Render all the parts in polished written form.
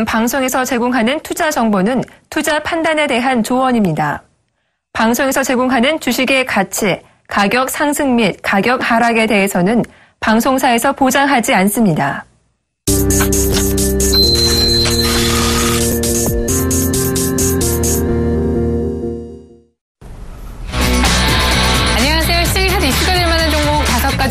요즘 방송에서 제공하는 투자 정보는 투자 판단에 대한 조언입니다. 방송에서 제공하는 주식의 가치, 가격 상승 및 가격 하락에 대해서는 방송사에서 보장하지 않습니다.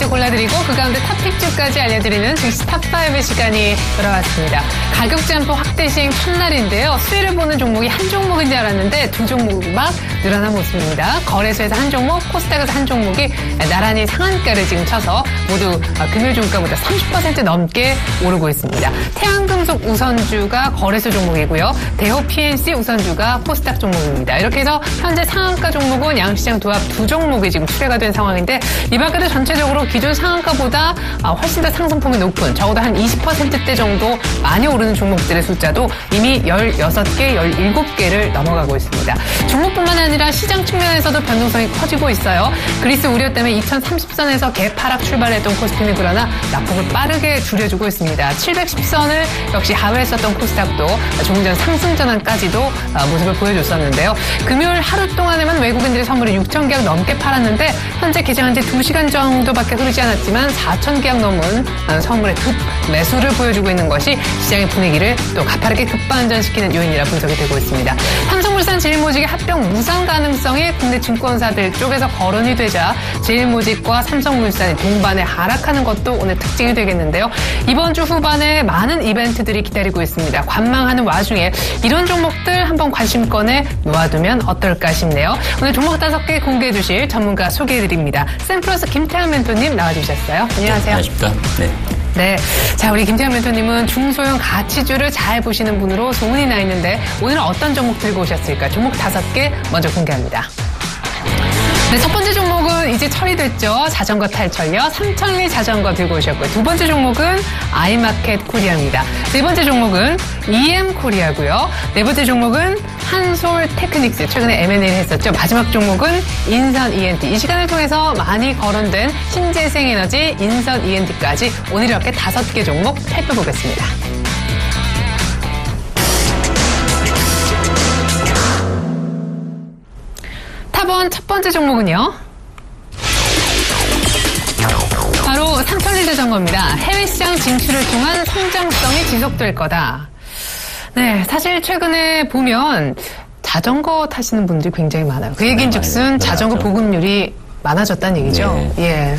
골라드리고 그 가운데 탑픽주까지 알려드리는 증시 탑5의 시간이 돌아왔습니다. 가격 잠포 확대 시행 첫날인데요. 수혜를 보는 종목이 한 종목인 줄 알았는데 두 종목이 막 늘어난 모습입니다. 거래소에서 한 종목, 코스닥에서 한 종목이 나란히 상한가를 지금 쳐서 모두 금요일 종가보다 30% 넘게 오르고 있습니다. 태양금속 우선주가 거래소 종목이고요. 대호 PNC 우선주가 코스닥 종목입니다. 이렇게 해서 현재 상한가 종목은 양시장 두합 두 종목이 지금 출회가 된 상황인데 이 밖에도 전체적으로 기존 상한가보다 훨씬 더 상승폭이 높은 적어도 한 20%대 정도 많이 오르는 종목들의 숫자도 이미 16개, 17개를 넘어가고 있습니다. 종목뿐만 아니라 시장 측면에서도 변동성이 커지고 있어요. 그리스 우려 때문에 2030선에서 개파락 출발했던 코스피는 그러나 낙폭을 빠르게 줄여주고 있습니다. 710선을 역시 하회했었던 코스닥도 조금 전 상승 전환까지도 모습을 보여줬었는데요. 금요일 하루 동안에만 외국인들이 선물을 6,000계약 넘게 팔았는데 현재 개장한 지 2시간 정도밖에 흐르지 않았지만 4,000계약 넘은 선물의 급 매수를 보여주고 있는 것이 시장의 분위기를 또 가파르게 급반전시키는 요인이라 분석이 되고 있습니다. 삼성물산 제일모직의 합병 무산 가능성이 국내 증권사들 쪽에서 거론이 되자 제일모직과 삼성물산이 동반에 하락하는 것도 오늘 특징이 되겠는데요. 이번 주 후반에 많은 이벤트들이 기다리고 있습니다. 관망하는 와중에 이런 종목들 한번 관심권에 놓아두면 어떨까 싶네요. 오늘 종목 5개 공개해 주실 전문가 소개해드립니다. 샘플러스 김태환 멘토님 나와주셨어요. 안녕하세요. 안녕하십니까. 네. 네. 자, 우리 김태환 멘토님은 중소형 가치주를 잘 보시는 분으로 소문이 나 있는데 오늘은 어떤 종목 들고 오셨을까? 종목 5개 먼저 공개합니다. 네, 첫 번째 종목은 이제 처리됐죠. 자전거 탈철요. 삼천리 자전거 들고 오셨고요. 두 번째 종목은 아이마켓 코리아입니다. 세 번째 종목은 EM 코리아고요. 네 번째 종목은 한솔 테크닉스. 최근에 M&A를 했었죠. 마지막 종목은 인선 ENT. 이 시간을 통해서 많이 거론된 신재생 에너지, 인선 ENT까지 오늘 이렇게 5개 종목 살펴보겠습니다. 탑원 첫 번째 종목은요. 바로 삼천리 자전거입니다. 해외 시장 진출을 통한 성장성이 지속될 거다. 네, 사실 최근에 보면 자전거 타시는 분들이 굉장히 많아요. 그 얘기인즉슨 자전거 보급률이 많아졌다는 얘기죠. 네. 예.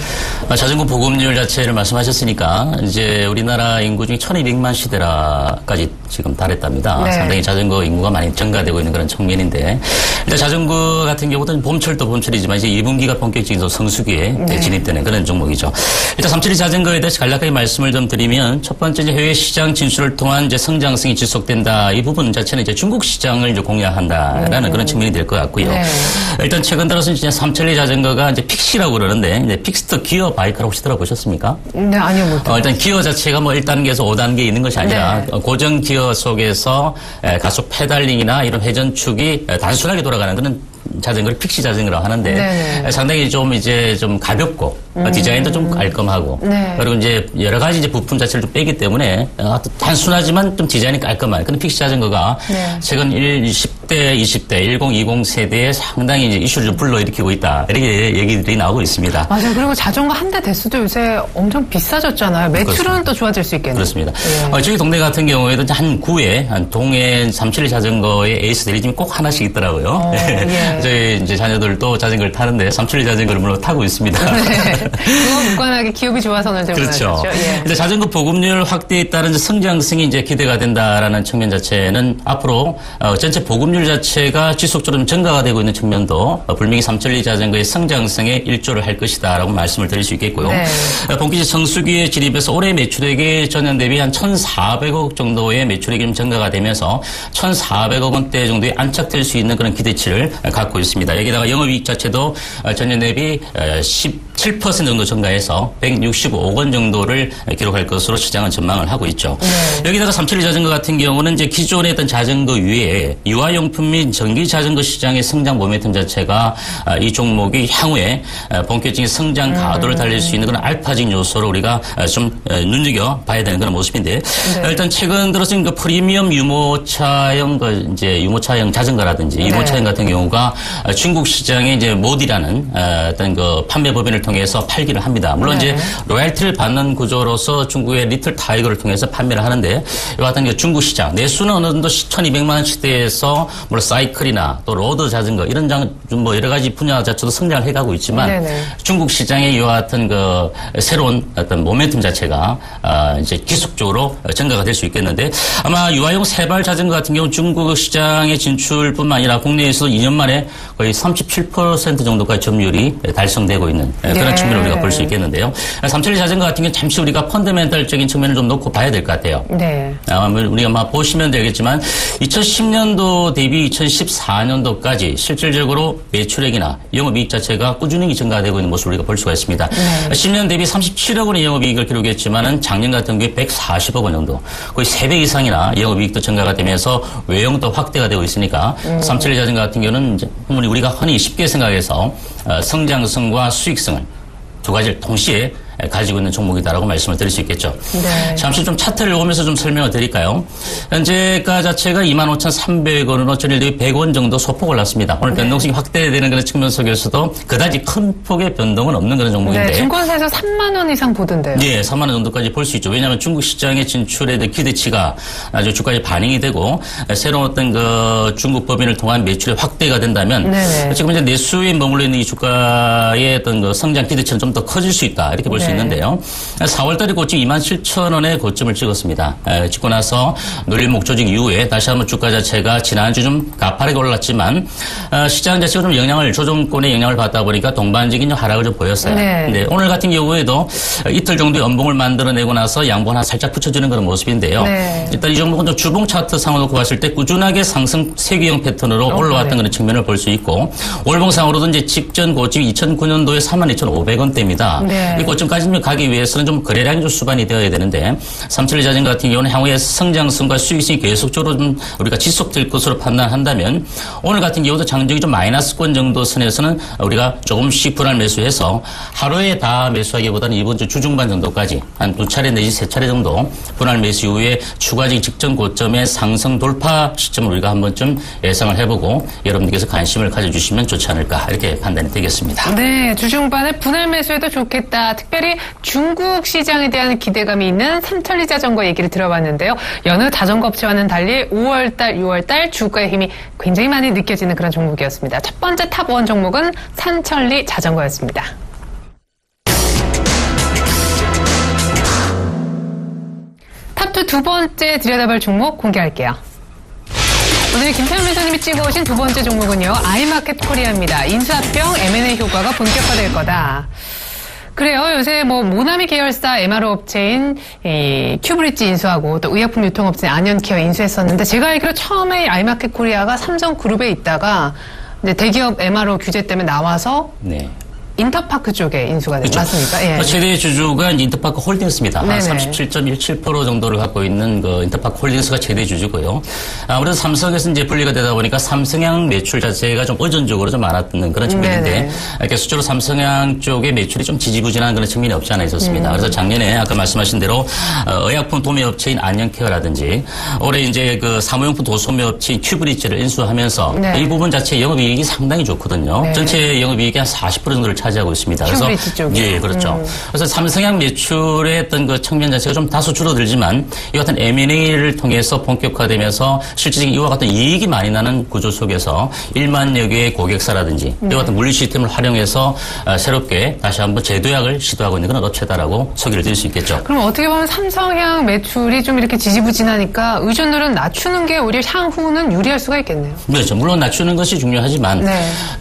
자전거 보급률 자체를 말씀하셨으니까 이제 우리나라 인구 중에 1,200만 시대라까지 지금 달했답니다. 네. 상당히 자전거 인구가 많이 증가되고 있는 그런 측면인데 일단 자전거 같은 경우는 봄철도 봄철이지만 이제 2분기가 본격적인 성수기에 진입되는 그런 종목이죠. 일단 삼천리 자전거에 대해서 간략하게 말씀을 좀 드리면 첫 번째 이제 해외 시장 진출을 통한 이제 성장성이 지속된다. 이 부분 자체는 이제 중국 시장을 이제 공략한다라는 그런 측면이 될 것 같고요. 네. 일단 최근 들어서 이제 삼천리 자전거가 이제 픽시라고 그러는데 이제 픽스트 기어 바이크라고 혹시 들어보셨습니까? 네, 아니요, 못 일단 기어 자체가 뭐 1단계에서 5단계 있는 것이 아니라 고정 기어 속에서 가속 페달링이나 이런 회전축이 단순하게 돌아가는 그런 자전거를 픽시 자전거라고 하는데 상당히 좀 이제 좀 가볍고 디자인도 좀 깔끔하고 그리고 이제 여러 가지 이제 부품 자체를 좀 빼기 때문에 단순하지만 좀 디자인이 깔끔한 그런 픽시 자전거가 최근 10대, 20대, 1020 세대에 상당히 이제 이슈를 좀 불러일으키고 있다. 이렇게 얘기들이 나오고 있습니다. 맞아요. 그리고 자전거 한 대 대수도 요새 엄청 비싸졌잖아요. 매출은 그렇습니다. 또 좋아질 수 있겠네요. 그렇습니다. 저희 동네 같은 경우에도 한 구에 한 동해 삼천리 자전거의 에이스들이 지금 꼭 하나씩 있더라고요. 저희 이제 자녀들도 자전거를 타는데 삼천리 자전거를 물론 타고 있습니다. 그거 무관하게 기업이 좋아서 오늘 그렇죠. 이제 자전거 보급률 확대에 따른 성장성이 이제 기대가 된다라는 측면 자체는 앞으로 전체 보급률 자체가 지속적으로 증가가 되고 있는 측면도 분명히 삼천리 자전거의 성장성에 일조를 할 것이다라고 말씀을 드릴 수 있겠고요. 본기지 성수기에 진입해서 올해 매출액이 전년 대비 한 1,400억 정도의 매출액이 좀 증가가 되면서 1,400억 원대 정도에 안착될 수 있는 그런 기대치를 갖고 있습니다. 여기다가 영업이익 자체도 전년 대비 17% 정도 증가해서 165억 원 정도를 기록할 것으로 시장은 전망을 하고 있죠. 여기다가 삼천리 자전거 같은 경우는 이제 기존에 있던 자전거 위에 유아용 가전제품인 전기 자전거 시장의 성장 모멘텀 자체가 이 종목이 향후에 본격적인 성장 가도를 달릴 수 있는 그런 알파적인 요소로 우리가 좀 눈여겨봐야 되는 그런 모습인데 네. 일단 최근 들어서 그 프리미엄 유모차형 이제 유모차형 자전거라든지 유모차형 같은 경우가 중국 시장에 이제 모디라는 어떤 그 판매 법인을 통해서 팔기를 합니다. 물론 이제 로얄티를 받는 구조로서 중국의 리틀 타이거를 통해서 판매를 하는데 이와 같은 게 중국 시장 내수는 어느 정도 1,200만 원대에서 물론 사이클이나 또 로드 자전거 이런 뭐 여러 가지 분야 자체도 성장을 해가고 있지만 중국 시장의 이와 같은 그 새로운 어떤 모멘텀 자체가 이제 기속적으로 증가가 될 수 있겠는데 아마 유아용 세발 자전거 같은 경우 중국 시장의 진출뿐만 아니라 국내에서도 2년 만에 거의 37% 정도까지 점유율이 달성되고 있는 그런 측면을 우리가 볼 수 있겠는데요. 삼천리 자전거 같은 경우 잠시 우리가 펀더멘탈적인 측면을 좀 놓고 봐야 될 것 같아요. 네. 우리가 막 보시면 되겠지만 2010년도 대비 2014년도까지 실질적으로 매출액이나 영업이익 자체가 꾸준히 증가되고 있는 모습을 우리가 볼 수가 있습니다. 10년 대비 37억 원의 영업이익을 기록했지만은 작년 같은 경우에 140억 원 정도 거의 3배 이상이나 영업이익도 증가가 되면서 외형도 확대가 되고 있으니까 삼천리 자전거 같은 경우는 이제 우리가 흔히 쉽게 생각해서 성장성과 수익성을 두 가지를 동시에 가지고 있는 종목이다라고 말씀을 드릴 수 있겠죠. 네. 잠시 좀 차트를 보면서 좀 설명을 드릴까요? 현재가 자체가 25,300원으로 전일 대비 100원 정도 소폭 올랐습니다. 오늘 변동성이 확대되는 그런 측면 속에서도 그다지 큰 폭의 변동은 없는 그런 종목인데. 네, 증권사에서 3만 원 이상 보던데요. 네, 3만 원 정도까지 볼 수 있죠. 왜냐하면 중국 시장의 진출에 대한 기대치가 아주 주가에 반영이 되고 새로운 어떤 그 중국 법인을 통한 매출의 확대가 된다면 지금 이제 내수에 머물러 있는 이 주가의 어떤 그 성장 기대치는 좀 더 커질 수 있다 이렇게 볼 수 있는데요. 4월달에 고점 27,000원에 고점을 찍었습니다. 찍고 나서 눌릴 목조직 이후에 다시 한번 주가 자체가 지난주 좀 가파르게 올랐지만 시장 자체가 좀 조정권의 영향을 받다 보니까 동반적인 하락을 좀 보였어요. 네. 오늘 같은 경우에도 이틀 정도의 연봉을 만들어내고 나서 양봉 하나 살짝 붙여주는 그런 모습인데요. 일단 이 종목은 좀 주봉 차트 상으로 놓고 봤을 때 꾸준하게 상승 세기형 패턴으로 올라왔던 그런 측면을 볼 수 있고 월봉상으로도 이제 직전 고점이 2009년도에 32,500원대입니다. 이 고점까지 가기 위해서는 좀 거래량이 좀 수반이 되어야 되는데 삼천리 자전거 같은 경우는 향후에 성장성과 수익성이 계속적으로 좀 우리가 지속될 것으로 판단한다면 오늘 같은 경우도 장중이 좀 마이너스권 정도 선에서는 우리가 조금씩 분할 매수해서 하루에 다 매수하기보다는 이번 주 주중반 정도까지 한 2차례 내지 3차례 정도 분할 매수 이후에 추가적인 직전 고점의 상승 돌파 시점을 우리가 한 번쯤 예상을 해보고 여러분들께서 관심을 가져주시면 좋지 않을까 이렇게 판단이 되겠습니다. 네, 주중반에 분할 매수해도 좋겠다. 특별히 중국 시장에 대한 기대감이 있는 삼천리 자전거 얘기를 들어봤는데요. 여느 자전거 업체와는 달리 5월달, 6월달 주가의 힘이 굉장히 많이 느껴지는 그런 종목이었습니다. 첫 번째 탑1 종목은 삼천리 자전거였습니다. 탑2 두 번째 들여다볼 종목 공개할게요. 오늘 김태현 매니저님이 찍어오신 두 번째 종목은요. 아이마켓 코리아입니다. 인수합병 M&A 효과가 본격화될 거다. 그래요. 요새 뭐 모나미 계열사 MRO 업체인 이 큐브리지 인수하고 또 의약품 유통업체인 안현케어 인수했었는데 제가 알기로 처음에 아이마켓 코리아가 삼성그룹에 있다가 이제 대기업 MRO 규제 때문에 나와서 인터파크 쪽에 인수가 됐죠. 맞습니까? 예. 최대 주주가 인터파크 홀딩스입니다. 한 37.17% 정도를 갖고 있는 그 인터파크 홀딩스가 최대 주주고요. 아무래도 삼성에서 이제 분리가 되다 보니까 삼성향 매출 자체가 좀 의존적으로 좀 많았던 그런 측면인데 계속적으로 삼성향 쪽의 매출이 좀 지지부진한 그런 측면이 없지 않아 있었습니다. 그래서 작년에 아까 말씀하신 대로 의약품 도매업체인 안현케어라든지 올해 이제 그 사무용품 도소매업체인 큐브리지를 인수하면서 이 부분 자체 영업이익이 상당히 좋거든요. 전체 영업이익이 한 40% 정도를 차지하고 있습니다. 그래서 예, 그렇죠. 그래서 삼성향 매출의 어떤 그 측면 자체가 좀 다소 줄어들지만 이 같은 M&A를 통해서 본격화되면서 실질적인 이와 같은 이익이 많이 나는 구조 속에서 1만여 개의 고객사라든지 이와 같은 물리 시스템을 활용해서 새롭게 다시 한번 재도약을 시도하고 있는 그런 업체다라고 소개를 드릴 수 있겠죠. 그럼 어떻게 보면 삼성향 매출이 좀 이렇게 지지부진하니까 의존율은 낮추는 게 오히려 향후는 유리할 수가 있겠네요. 그렇죠. 물론 낮추는 것이 중요하지만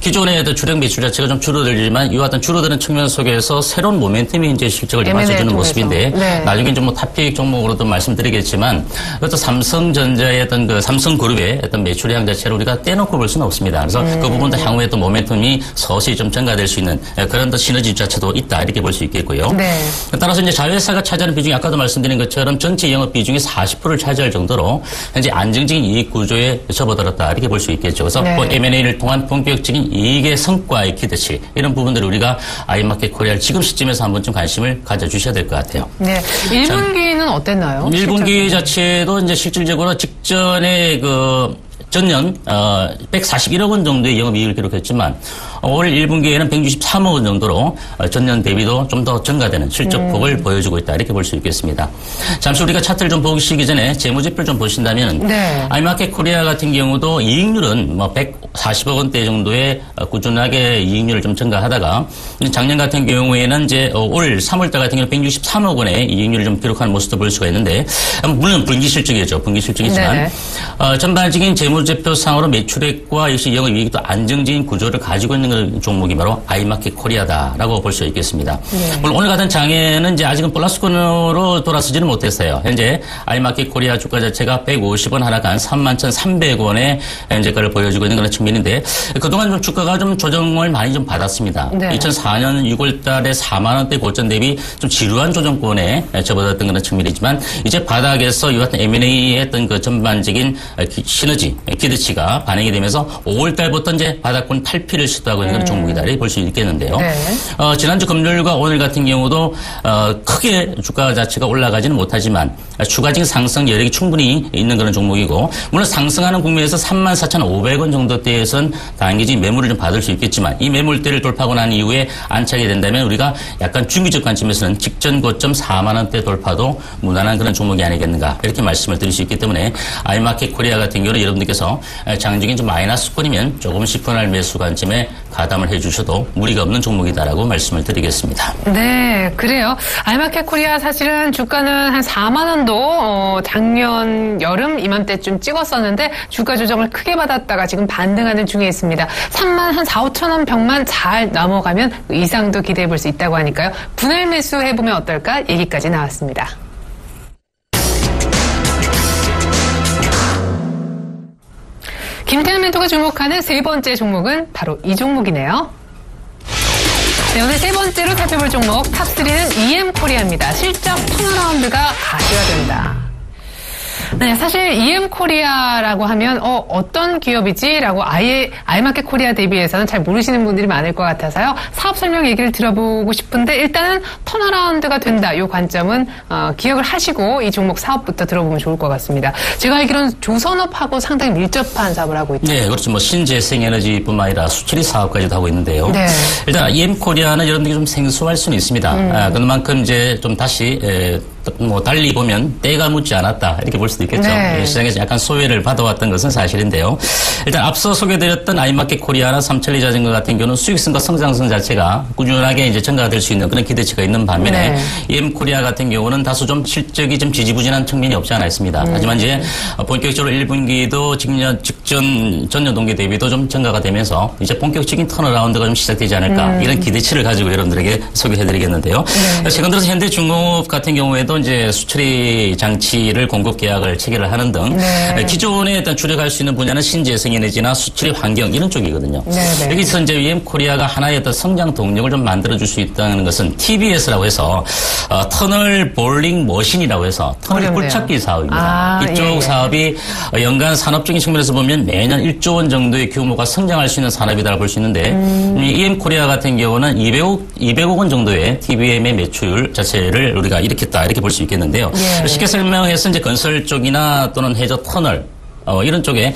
기존의 주력 매출 자체가 좀 줄어들지만 이 이와 같은 줄어드는 측면 속에서 새로운 모멘텀이 이제 실적을 맞춰주는 모습인데 네. 나중에 좀 뭐 탑픽 종목으로도 말씀드리겠지만 그것도 삼성전자의 어떤 그 삼성그룹의 어떤 매출량 자체를 우리가 떼놓고 볼 수는 없습니다. 그래서 그 부분도 향후에 또 모멘텀이 서서히 좀 증가될 수 있는 그런 또 시너지 자체도 있다 이렇게 볼 수 있겠고요. 네. 따라서 이제 자회사가 차지하는 비중이 아까도 말씀드린 것처럼 전체 영업 비중이 40%를 차지할 정도로 현재 안정적인 이익 구조에 접어들었다 이렇게 볼 수 있겠죠. 그래서 네. M&A를 통한 본격적인 이익의 성과의 기대치 이런 부분들을 우리가 아이마켓 코리아를 지금 시점에서 한번 좀 관심을 가져주셔야 될 것 같아요. 네. 1분기는 어땠나요? 1분기 자체도 이제 실질적으로 직전에 전년 141억 원 정도의 영업이익을 기록했지만 올 1분기에는 163억 원 정도로 전년 대비도 좀 더 증가되는 실적폭을 보여주고 있다 이렇게 볼 수 있겠습니다. 잠시 우리가 차트를 좀 보시기 전에 재무제표를 좀 보신다면 네. 아이마켓 코리아 같은 경우도 이익률은 140억 원대 정도의 꾸준하게 이익률을 좀 증가하다가 작년 같은 경우에는 이제 올 3월달 같은 경우는 163억 원의 이익률을 좀 기록하는 모습도 볼 수가 있는데 물론 분기 실적이죠. 분기 실적이지만 전반적인 재무제표상으로 매출액과 역시 영업이익도 안정적인 구조를 가지고 있는 종목이 바로 아이마켓 코리아다라고 볼 수 있겠습니다. 물론 오늘 같은 장에는 이제 아직은 플러스권으로 돌아서지는 못했어요. 현재 아이마켓 코리아 주가 자체가 150원 하락한 31,300원의 현재가를 보여주고 있는 그런 측면인데 그동안 좀 주가가 좀 조정을 많이 좀 받았습니다. 네. 2004년 6월 달에 4만 원대 고점 대비 좀 지루한 조정권에 접어들었던 그런 측면이지만 이제 바닥에서 이와 같은 M&A의 어떤 그 전반적인 시너지, 기대치가 반영이 되면서 5월 달부터 이제 바닥권 탈피를 시도하고 있는 그런 종목이다 이렇게 볼 수 있겠는데요. 네. 지난주 금요일과 오늘 같은 경우도 크게 주가 자체가 올라가지는 못하지만 추가적인 상승 여력이 충분히 있는 그런 종목이고 물론 상승하는 국면에서 34,500원 정도대에선 단기적인 매물을 좀 받을 수 있겠지만 이 매물대를 돌파하고 난 이후에 안착이 된다면 우리가 약간 중기적 관점에서는 직전 고점 4만 원대 돌파도 무난한 그런 종목이 아니겠는가 이렇게 말씀을 드릴 수 있기 때문에 아이마켓 코리아 같은 경우는 여러분들께서 장중에 좀 마이너스권이면 조금씩 분할 매수 관점에 가담을 해주셔도 무리가 없는 종목이다라고 말씀을 드리겠습니다. 네, 그래요. 아이마켓 코리아 사실은 주가는 한 4만 원도 작년 여름 이맘때쯤 찍었었는데 주가 조정을 크게 받았다가 지금 반등하는 중에 있습니다. 3만 한 4, 5천 원 벽만 잘 넘어가면 그 이상도 기대해 볼 수 있다고 하니까요. 분할 매수 해보면 어떨까 얘기까지 나왔습니다. 김태현 멘토가 주목하는 세 번째 종목은 바로 이 종목이네요. 네, 오늘 세 번째로 살펴볼 종목 탑3는 EM코리아입니다. 실적 턴어라운드가 가시가 된다. 네, 사실 EM코리아라고 하면 어떤 기업이지라고 아예 아이마켓 코리아 대비해서는 잘 모르시는 분들이 많을 것 같아서요. 사업 설명 얘기를 들어보고 싶은데 일단은 턴어라운드가 된다. 이 관점은 기억을 하시고 이 종목 사업부터 들어보면 좋을 것 같습니다. 제가 알기로는 조선업하고 상당히 밀접한 사업을 하고 있죠. 네, 그렇죠. 신재생에너지뿐만 아니라 수출입 사업까지도 하고 있는데요. 네. 일단 EM코리아는 여러분들이 좀 생소할 수는 있습니다. 그만큼 이제 좀 다시 달리 보면 때가 묻지 않았다 이렇게 볼 수도 있겠죠. 네. 시장에서 약간 소외를 받아왔던 것은 사실인데요. 일단 앞서 소개드렸던 아이마켓 코리아나 삼천리 자전거 같은 경우는 수익성과 성장성 자체가 꾸준하게 이제 증가가 될 수 있는 그런 기대치가 있는 반면에 EM코리아 같은 경우는 다소 좀 실적이 좀 지지부진한 측면이 없지 않아 있습니다. 하지만 이제 본격적으로 1분기도 전년 동기 대비도 좀 증가가 되면서 이제 본격적인 턴어라운드가 좀 시작되지 않을까 이런 기대치를 가지고 여러분들에게 소개해드리겠는데요. 최근 들어서 현대중공업 같은 경우에도 이제 수출입 장치를 공급 계약을 체결을 하는 등 기존에 일단 주력할 수 있는 분야는 신재생에너지나 수출입 환경 이런 쪽이거든요. 여기서 이제 EM코리아가 하나의 어떤 성장 동력을 좀 만들어줄 수 있다는 것은 TBS라고 해서 터널 볼링 머신이라고 해서 터널 굴착기 사업입니다. 이쪽 사업이 연간 산업적인 측면에서 보면 매년 1조 원 정도의 규모가 성장할 수 있는 산업이다라고 볼 수 있는데 EM코리아 같은 경우는 200억 원 정도의 TBM의 매출 자체를 우리가 일으켰다 이렇게 볼 수 있겠는데요. 쉽게 설명해서 이제 건설 쪽이나 또는 해저 터널 이런 쪽에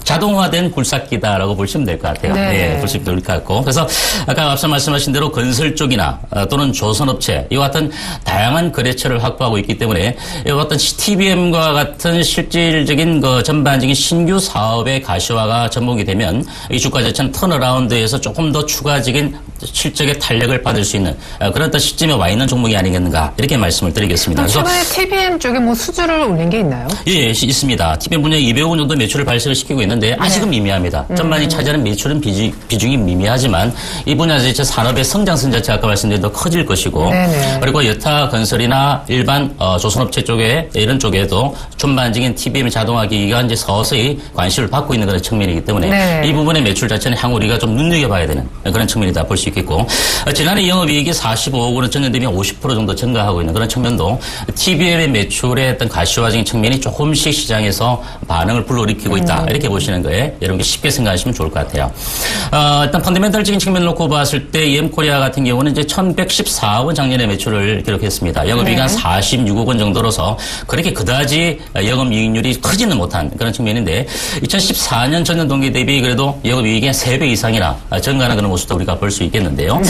자동화된 굴삭기다라고 보시면 될 것 같아요. 네, 보시면 될 것 같고. 그래서 아까 앞서 말씀하신 대로 건설 쪽이나 또는 조선업체 이와 같은 다양한 거래처를 확보하고 있기 때문에 이와 같은 TBM과 같은 실질적인 전반적인 신규 사업의 가시화가 접목이 되면 이 주가 자체는 턴어라운드에서 조금 더 추가적인 실적의 탄력을 받을 수 있는 그런 어떤 시점에 와 있는 종목이 아니겠는가 이렇게 말씀을 드리겠습니다. 최근에 TBM 쪽에 뭐 수주를 올린 게 있나요? 예, 있습니다. TBM 분야에 200억 원 정도 매출을 발생을 시키고 있는데 아직은 미미합니다. 전반이 차지하는 매출은 비중이 미미하지만 이 분야 자체 산업의 성장성 자체 아까 말씀드린 더 커질 것이고 그리고 여타 건설이나 일반 조선업체 쪽에 이런 쪽에도 전반적인 TBM 자동화 기기가 이제 서서히 관심을 받고 있는 그런 측면이기 때문에 이 부분의 매출 자체는 향후 우리가 좀 눈여겨봐야 되는 그런 측면이다 볼 수 있겠고 지난해 영업이익이 45억 원은 전년 대비 50% 정도 증가하고 있는 그런 측면도 TBM의 매출의 어떤 가시화적인 측면이 조금씩 시장에서 반응을 불러일으키고 있다 이렇게 보시는 거에 여러분께 쉽게 생각하시면 좋을 것 같아요. 일단 펀더멘털적인 측면을 놓고 봤을 때 EM코리아 같은 경우는 이제 1,114억 원 작년에 매출을 기록했습니다. 영업이익이 한 46억 원 정도로서 그렇게 그다지 영업이익률이 크지는 못한 그런 측면인데 2014년 전년 동기 대비 그래도 영업이익이 3배 이상이나 증가하는 그런 모습도 우리가 볼 수 있겠는데요.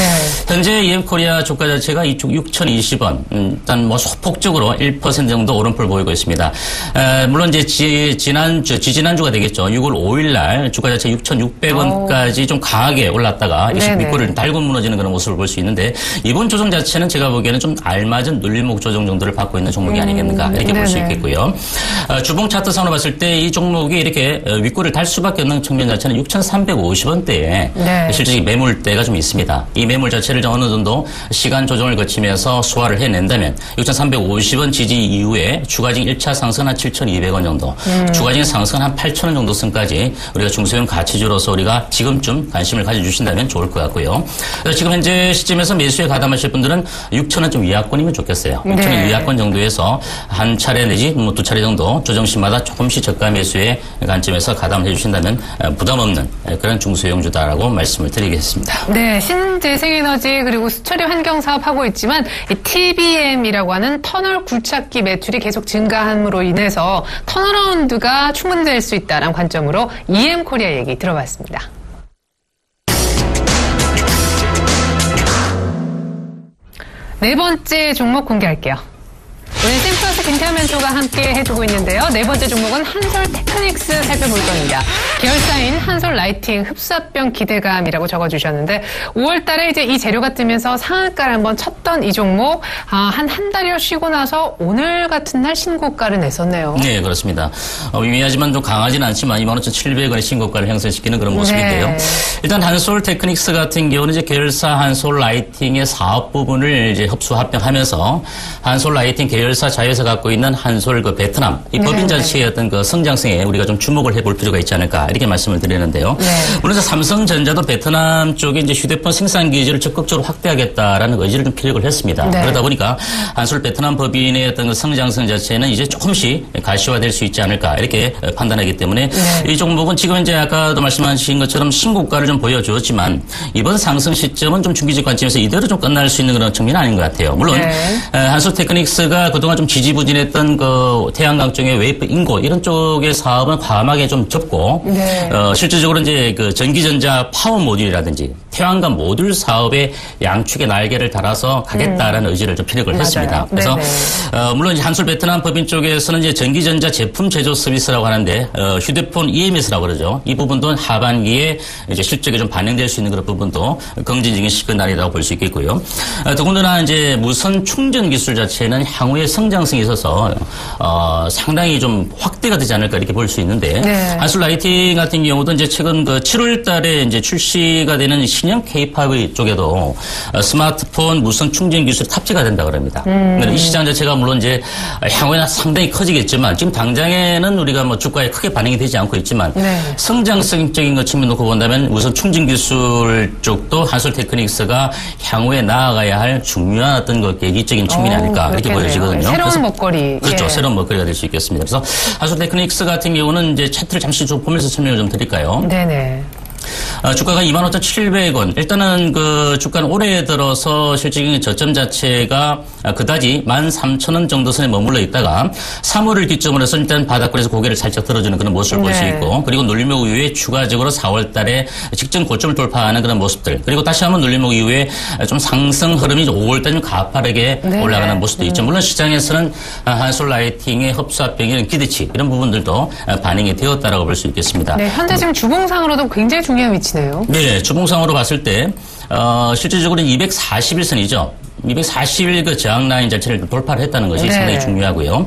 현재 EM코리아 주가 자체가 이쪽 6,020원 일단 뭐 소폭적으로 1% 정도 오름폭을 보이고 있습니다. 물론 이제 지지난주가 되겠죠. 6월 5일 날 주가 자체 6,600원까지 좀 강하게 올랐다가 밑꼬리를 달고 무너지는 그런 모습을 볼 수 있는데 이번 조정 자체는 제가 보기에는 좀 알맞은 눌림목 조정 정도를 받고 있는 종목이 아니겠는가 이렇게 볼 수 있겠고요. 주봉 차트상으로 봤을 때 이 종목이 이렇게 윗꼬리를 달 수밖에 없는 측면 자체는 6,350원대에 실질적인 매물대가 좀 있습니다. 이 매물 자체를 좀 어느 정도 시간 조정을 거치면서 소화를 해낸다면 6,350원 지지 이후에 추가적인 1차 상승 한 7,200원 정도, 추가적인 상승 한 8,000원 정도 선까지 우리가 중소형 가치주로서 우리가 지금쯤 관심을 가져주신다면 좋을 것 같고요. 그래서 지금 현재 시점에서 매수에 가담하실 분들은 6,000원 좀 위약권이면 좋겠어요. 6,000원 위약권 정도에서 한 차례 내지 뭐 두 차례 정도 조정시마다 조금씩 저가 매수의 관점에서 가담을 해주신다면 부담 없는 그런 중소형주다라고 말씀을 드리겠습니다. 네, 신재생에너지 그리고 수처리 환경 사업 하고 있지만 이 TBM이라고 하는 터널 굴착기 매출이 계속 증가함으로 인해서 턴어라운드가 충분될 수 있다는 관점으로 EM코리아 얘기 들어봤습니다. 네 번째 종목 공개할게요. 오늘 생플러스 김태현 멘토가 함께 해주고 있는데요. 네 번째 종목은 한솔 테크닉스 살펴볼 겁니다. 계열사인 한솔 라이팅 흡수합병 기대감이라고 적어주셨는데 5월 달에 이제 이 재료가 뜨면서 상한가를 한번 쳤던 이 종목 한 달여 쉬고 나서 오늘 같은 날 신고가를 냈었네요. 네, 그렇습니다. 미미하지만 좀 강하지는 않지만 25,700원의 신고가를 형성시키는 그런 모습인데요. 일단 한솔 테크닉스 같은 경우는 이제 계열사 한솔 라이팅의 사업 부분을 이제 흡수 합병하면서 한솔 라이팅 계열사 자회사 갖고 있는 한솔 그 베트남 이 법인 자체의 어떤 그 성장성에 우리가 좀 주목을 해볼 필요가 있지 않을까 이렇게 말씀을 드리는데요. 물론 삼성전자도 베트남 쪽에 이제 휴대폰 생산 기지를 적극적으로 확대하겠다라는 의지를 좀 피력을 했습니다. 그러다 보니까 한솔 베트남 법인의 어떤 그 성장성 자체는 이제 조금씩 가시화될 수 있지 않을까 이렇게 판단하기 때문에 이 종목은 지금 이제 아까도 말씀하신 것처럼 신고가를 좀 보여주었지만 이번 상승 시점은 좀 중기적 관점에서 이대로 좀 끝날 수 있는 그런 측면이 아닌 것 같아요. 물론 한솔 테크닉스가 그동안 좀 지지부진했던 그 태양광 쪽의 웨이프 인고 이런 쪽의 사업은 과감하게 좀 접고 실질적으로 이제 그 전기전자 파워 모듈이라든지 태양광 모듈 사업의 양축의 날개를 달아서 가겠다라는 의지를 좀 피력을 했습니다. 그래서 물론 한솔 베트남 법인 쪽에서는 이제 전기전자 제품 제조 서비스라고 하는데 휴대폰 EMS라고 그러죠. 이 부분도 하반기에 이제 실적이 좀 반영될 수 있는 그런 부분도 긍정적인 시그널이라고 볼 수 있겠고요. 더군다나 이제 무선 충전 기술 자체는 향후에 성장성이 있어서 상당히 좀 확대가 되지 않을까 이렇게 볼 수 있는데 한솔 라이팅 같은 경우도 이제 최근 그 7월달에 이제 출시가 되는 신형 K5 쪽에도 스마트폰 무선 충전 기술이 탑재가 된다 그럽니다. 이 시장 자체가 물론 이제 향후에는 상당히 커지겠지만 지금 당장에는 우리가 뭐 주가에 크게 반영이 되지 않고 있지만 성장성적인 것 측면 놓고 본다면 무선 충전 기술 쪽도 한솔 테크닉스가 향후에 나아가야 할 중요한 어떤 그 계기적인 측면이 아닐까 이렇게 보여지거든요. 새로운 먹거리. 그렇죠. 새로운 먹거리가 될 수 있겠습니다. 그래서 한솔 테크닉스 같은 경우는 이제 차트를 잠시 좀 보면서 설명을 좀 드릴까요? 네네. 주가가 25,700원. 일단은 그 주가는 올해 들어서 실질적인 저점 자체가 그다지 13,000원 정도 선에 머물러 있다가 3월을 기점으로 해서 일단 바닥권에서 고개를 살짝 들어주는 그런 모습을 볼 수 있고 그리고 눌림목 이후에 추가적으로 4월 달에 직전 고점을 돌파하는 그런 모습들 그리고 다시 한번 눌림목 이후에 좀 상승 흐름이 5월 달에 좀 가파르게 올라가는 모습도 있죠. 물론 시장에서는 한솔 라이팅의 흡수합병이나 기대치 이런 부분들도 반영이 되었다라고 볼 수 있겠습니다. 네, 현재 지금 주봉상으로도 굉장히 중요한 중요한 위치네요. 네, 주봉상으로 봤을 때 실질적으로는 241선이죠. 241 그 저항 라인 자체를 돌파를 했다는 것이 상당히 중요하고요.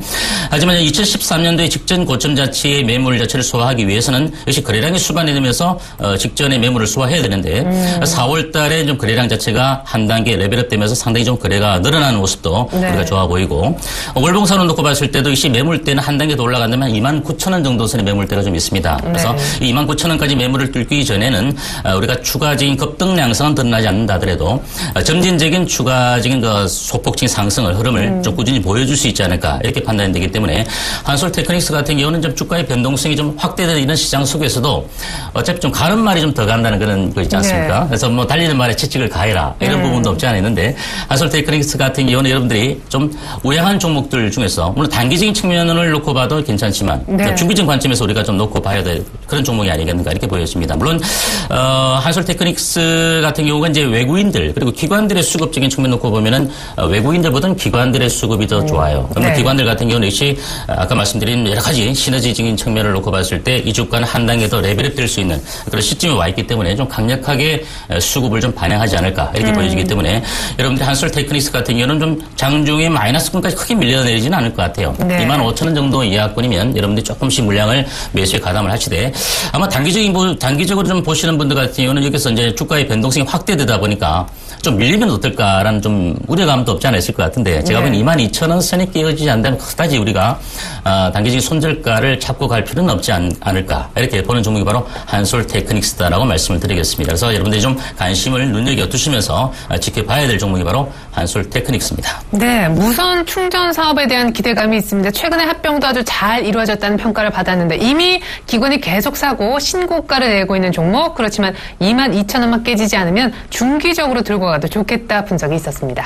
하지만 2013년도에 직전 고점 자체의 매물 자체를 소화하기 위해서는 역시 거래량이 수반이 되면서 직전의 매물을 소화해야 되는데 4월 달에 좀 거래량 자체가 한 단계 레벨업 되면서 상당히 좀 거래가 늘어나는 모습도 우리가 좋아 보이고 월봉선을 놓고 봤을 때도 역시 매물대는 한 단계 더 올라간다면 29,000원 정도 선의 매물대가 좀 있습니다. 그래서 이 29,000원까지 매물을 뚫기 전에는 우리가 추가적인 급등 양상은 드러나지 않는다 하더라도 점진적인 추가적인 그 소폭적인 상승을 흐름을 좀 꾸준히 보여줄 수 있지 않을까 이렇게 판단이 되기 때문에 한솔테크닉스 같은 경우는 좀 주가의 변동성이 좀 확대되는 이런 시장 속에서도 어차피 좀 가는 말이 좀 더 간다는 그런 거 있지 않습니까? 그래서 뭐 달리는 말에 채찍을 가해라 이런 부분도 없지 않아 있는데 한솔테크닉스 같은 경우는 여러분들이 좀 우량한 종목들 중에서 물론 단기적인 측면을 놓고 봐도 괜찮지만 중기적 관점에서 우리가 좀 놓고 봐야 될 그런 종목이 아니겠는가 이렇게 보여집니다. 물론 한솔테크닉스 같은 경우가 이제 외국인들 그리고 기관들의 수급적인 측면 놓고 보면은 외국인들보다는 기관들의 수급이 더 좋아요. 그러면 기관들 같은 경우는 역시 아까 말씀드린 여러 가지 시너지적인 측면을 놓고 봤을 때 이 주가는 한 단계 더 레벨업 될 수 있는 그런 시점에 와 있기 때문에 좀 강력하게 수급을 좀 반영하지 않을까 이렇게 보여지기 때문에 여러분들 한솔테크닉스 같은 경우는 좀 장중에 마이너스권까지 크게 밀려내리지는 않을 것 같아요. 25,000원 정도 이하권이면 여러분들이 조금씩 물량을 매수에 가담을 하시되 아마 단기적으로 좀 보시는 분들 같은 경우는 여기서 이제 주가의 변동성이 확대되다 보니까 좀 밀리면 어떨까라는 좀 우려감도 없지 않아 있을 것 같은데 제가 보기엔 22,000원 선이 깨어지지 않는다면 그다지 우리가 단기적인 손절가를 잡고 갈 필요는 없지 않을까 이렇게 보는 종목이 바로 한솔테크닉스다라고 말씀을 드리겠습니다. 그래서 여러분들이 좀 관심을 눈여겨두시면서 지켜봐야 될 종목이 바로 한솔테크닉스입니다. 네, 무선 충전 사업에 대한 기대감이 있습니다. 최근에 합병도 아주 잘 이루어졌다는 평가를 받았는데 이미 기관이 계속 사고 신고가를 내고 있는 종목 그렇지만 22,000원만 깨지지 않으면 중기적으로 들고 가도 좋겠다 분석이 있었습니다.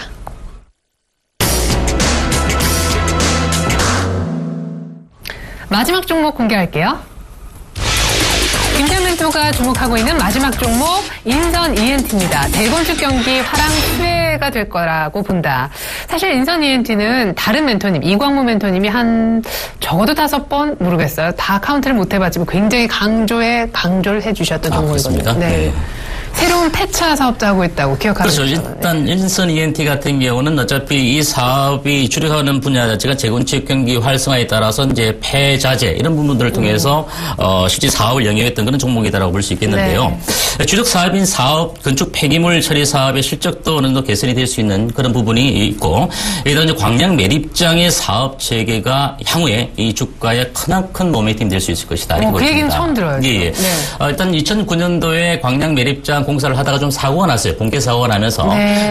마지막 종목 공개할게요. 김태멘토가 주목하고 있는 마지막 종목 인선 ENT입니다. 대건축 경기 화랑 수혜가 될 거라고 본다. 사실 인선 ENT는 다른 멘토님, 이광무 멘토님이 한 적어도 5번 모르겠어요. 다 카운트를 못 해봤지만 굉장히 강조를 해주셨던 종목이거든요. 네. 새로운 폐차 사업도 하고 있다고 기억하고 그렇죠. 일단 인선 ENT 같은 경우는 어차피 이 사업이 주력하는 분야 자체가 재건축 경기 활성화에 따라서 이제 폐자재 이런 부분들을 통해서 실제 사업을 영위했던 그런 종목이다라고 볼 수 있겠는데요. 주력 사업인 사업 건축 폐기물 처리 사업의 실적도 어느 정도 개선이 될 수 있는 그런 부분이 있고 여기다 이제 광양 매립장의 사업 체계가 향후에 이 주가의 크나큰 모멘텀이 될 수 있을 것이다. 이렇게 그 얘기는 보입니다. 처음 들어요. 예. 일단 2009년도에 광양 매립장 공사를 하다가 좀 사고가 났어요. 본계 사고가 나면서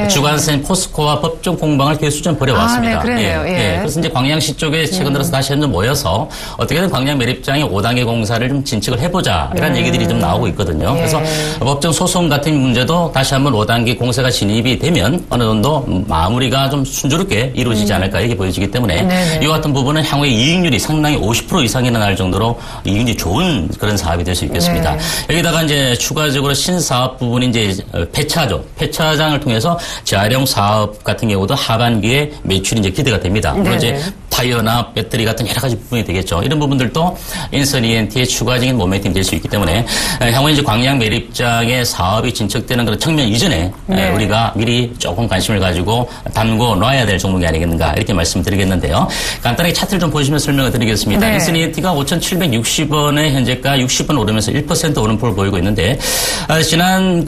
주관센 포스코와 법정 공방을 계속 좀 벌여왔습니다. 그래요. 그래서 이제 광양시 쪽에 최근 들어서 다시 한번 모여서 어떻게든 광양 매립장의 5단계 공사를 좀 진척을 해보자 이런 얘기들이 좀 나오고 있거든요. 그래서 법정 소송 같은 문제도 다시 한번 5단계 공사가 진입이 되면 어느 정도 마무리가 좀 순조롭게 이루어지지 않을까 이렇게 보여지기 때문에 이 같은 부분은 향후에 이익률이 상당히 50% 이상이나 날 정도로 이익률이 좋은 그런 사업이 될 수 있겠습니다. 여기다가 이제 추가적으로 신사업 부분이 이제 폐차죠. 폐차장을 통해서 재활용 사업 같은 경우도 하반기에 매출이 이제 기대가 됩니다. 물론 이제 타이어나 배터리 같은 여러 가지 부분이 되겠죠. 이런 부분들도 인선 ENT의 추가적인 모멘텀이 될 수 있기 때문에 향후에 이제 광양 매립장의 사업이 진척되는 그런 측면 이전에 우리가 미리 조금 관심을 가지고 담고 놔야 될 종목이 아니겠는가 이렇게 말씀드리겠는데요. 간단하게 차트를 좀 보시면 설명을 드리겠습니다. 인선 ENT가 5,760원에 현재가 60원 오르면서 1% 오름폭을 보이고 있는데 지난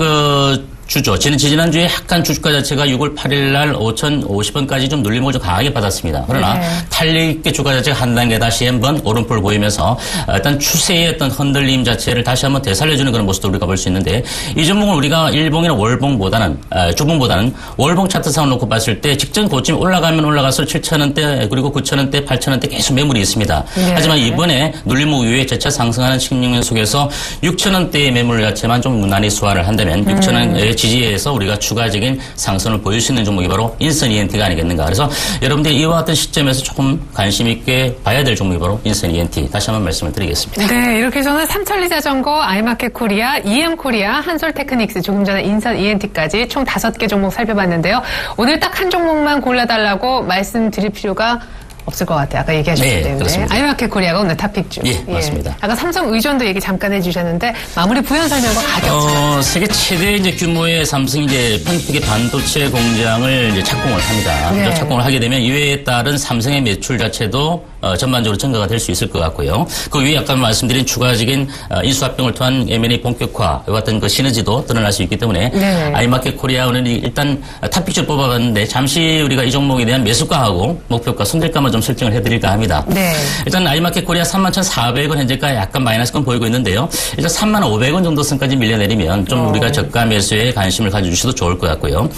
주죠. 지난주에 약간 주가 자체가 6월 8일 날 5,050원까지 좀 눌림을 좀 강하게 받았습니다. 그러나 탄력 있게 주가 자체가 한 단계 다시 한번 오름폭을 보이면서 일단 추세의 어떤 흔들림 자체를 다시 한번 되살려주는 그런 모습도 우리가 볼 수 있는데 이 종목은 우리가 일봉이나 월봉보다는 주봉보다는 월봉 차트상을 놓고 봤을 때 직전 고점 올라가면 올라가서 7,000원대 그리고 9,000원대 8,000원대 계속 매물이 있습니다. 하지만 이번에 눌림목 이후에 재차 상승하는 측면 속에서 6,000원대의 매물 자체만 좀 무난히 소화를 한다면 6,000원의 지지에서 우리가 추가적인 상승을 보일 수 있는 종목이 바로 인선 ENT가 아니겠는가. 그래서 여러분들이 이와 같은 시점에서 조금 관심 있게 봐야 될 종목이 바로 인선 ENT. 다시 한번 말씀을 드리겠습니다. 네, 이렇게 해서는 삼천리 자전거, 아이마켓 코리아, EM 코리아, 한솔테크닉스, 조금 전에 인선 ENT까지 총 5개 종목 살펴봤는데요. 오늘 딱 한 종목만 골라달라고 말씀드릴 필요가 없을 것 같아요. 아까 얘기하셨기 때문에. 그렇습니다. 아이마켓 코리아가 오늘 탑픽주. 예, 맞습니다. 아까 삼성 의전도 얘기 잠깐 해주셨는데 마무리 부연 설명과 가격. 세계 최대 이제 규모의 삼성이 이제 평택의 반도체 공장을 이제 착공을 합니다. 네. 착공을 하게 되면 이에 따른 삼성의 매출 자체도 전반적으로 증가가 될 수 있을 것 같고요. 그 위에 아까 말씀드린 추가적인 인수합병을 통한 M&A 본격화와 같은 그 시너지도 드러날 수 있기 때문에 네. 아이마켓 코리아는 일단 탑픽주를 뽑아봤는데 잠시 우리가 이 종목에 대한 매수가하고 목표가 손절가만 좀 설정을 해드릴까 합니다. 네. 일단 아이마켓 코리아 31,400원 현재가 약간 마이너스권 보이고 있는데요. 일단 35,500원 정도 선까지 밀려내리면 좀 우리가 저가 매수에 관심을 가져주셔도 좋을 것 같고요.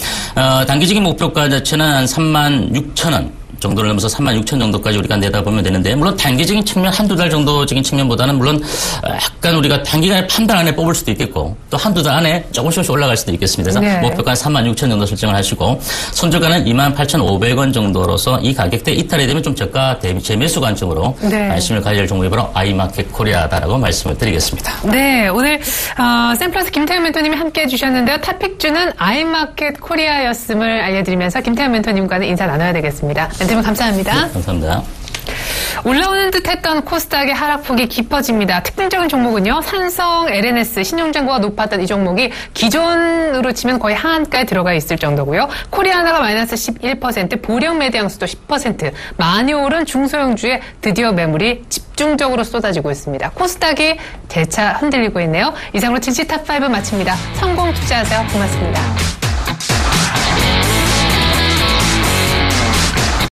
단기적인 목표가 자체는 한 36,000원. 정도를 넘어서 36,000 정도까지 우리가 내다보면 되는데 물론 단기적인 측면 한두 달 정도적인 측면보다는 물론 약간 우리가 단기간에 판단 안에 뽑을 수도 있겠고 또 한두 달 안에 조금씩 올라갈 수도 있겠습니다. 그래서 네. 목표가는 36,000 정도 설정을 하시고 손절가는 28,500원 정도로서 이 가격대 이탈이 되면 좀 저가 대비 재매수 관점으로 네. 관심을 가질 종목이 바로 아이마켓 코리아다라고 말씀을 드리겠습니다. 네, 오늘 샘플러스 김태현 멘토님이 함께해 주셨는데요. 탑픽주는 아이마켓 코리아였음을 알려드리면서 김태현 멘토님과는 인사 나눠야 되겠습니다. 멘토님 감사합니다. 네, 감사합니다. 올라오는 듯했던 코스닥의 하락폭이 깊어집니다. 특징적인 종목은요. 산성, LNS, 신용잔고가 높았던 이 종목이 기존으로 치면 거의 하한가에 들어가 있을 정도고요. 코리아나가 마이너스 11%, 보령 매대양수도 10%, 많이 오른 중소형주에 드디어 매물이 집중적으로 쏟아지고 있습니다. 코스닥이 재차 흔들리고 있네요. 이상으로 증시 탑5 마칩니다. 성공 투자하세요. 고맙습니다.